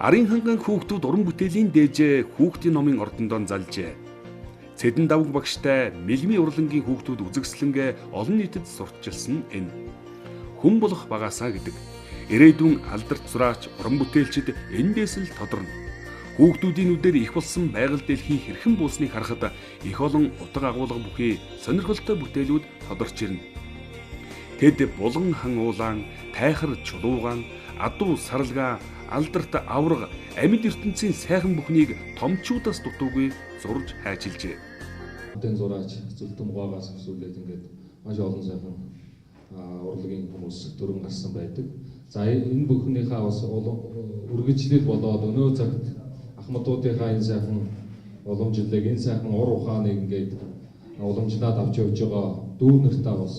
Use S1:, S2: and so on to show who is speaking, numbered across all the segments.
S1: Арын ханган хүүхдүүд уран бүтээлийн дээжээ хүүхдийн номын ордондоо залжээ. Цэдэн давг багштай Мэлми урлангийн хүүхдүүд үзэгслэнгээ олон нийтэд сурталчилсан энэ хүн болох багасаа гэдэг. Ирээдүйн алдарт зураач уран бүтээлчид эндээс л тодорно. Хүүхдүүдийн нүдээр их болсон байгаль дэлхийн хэрхэн буусныг харахад их олон утга агуулга бүхий сонирхолтой бүтээлүүд тодорч ирнэ. Тэд булган хан уулаан, тайхар чулуугаан, адуу саралгаа, алдарт авраг, амьд ертөнцийн сайхан бүхнийг томчуудаас дутуугүй зурж хайчилжээ.
S2: Тэн зураач зөвлөм гоогаас өсвөлээд ингээд маш олон сайхан урлагийн хүмүүс төрөн гарсан байдаг. За энэ бүхнийхээ бас үргэлжлэл болоод өнөө цагт ахмадуудынхаа энэ сайхан уламжлалыг, энэ сайхан ур ухааныг ингээд уламжлаад авч явж байгаа дүү нартаа бас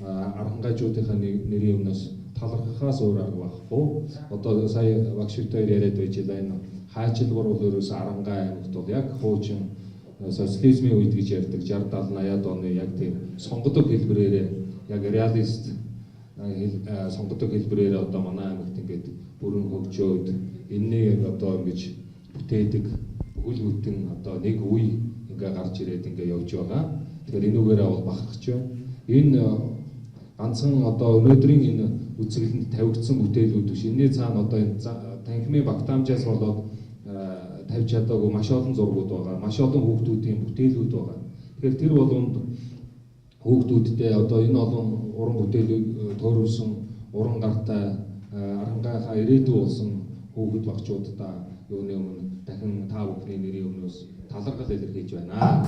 S2: арангаажуудынхаа нэрийн өмнөөс талархахаас өөр арга байхгүй. Одоо сая багш хоёр яриад байж байгаа энэ хайчилгуур бол ерөөс арангаа аймагт бол яг хуучин социализмын үед гэж ярьдаг 60 70 80-аад оны яг тийм сонгодог хэлбэрээр яг реалист сонгодог хэлбэрээр одоо манай аймагт ингээд бүрэн хөгжөөд энэнийг одоо ингэж бүтээдэг бүхэл бүтэн одоо нэг үе ингээ гарч ирээд ингээ явж байгаа. Тэгэхээр энүүгээрээ бол бахархаж байна. Энэ ганцхан одоо өнөөдрийн энэ үзэсгэлэнд тавигдсан бүтээлүүд биш. Энэний цаана одоо энэ танхимын багтаамжаас болоод тавьж чадаагүй маш олон зургууд байгаа. Маш олон хүүхдүүдийн бүтээлүүд байгаа. Тэгэхээр тэр болгонд хүүхдүүдтэй одоо энэ олон уран бүтээлүүд төөрүүлсэн уран гартай арангаахаа ирээдүй болсон хүүхэд багчуудаа юуны өмнө дахин та бүхний нэрийн өмнөөс талархал илэрхийлж байна.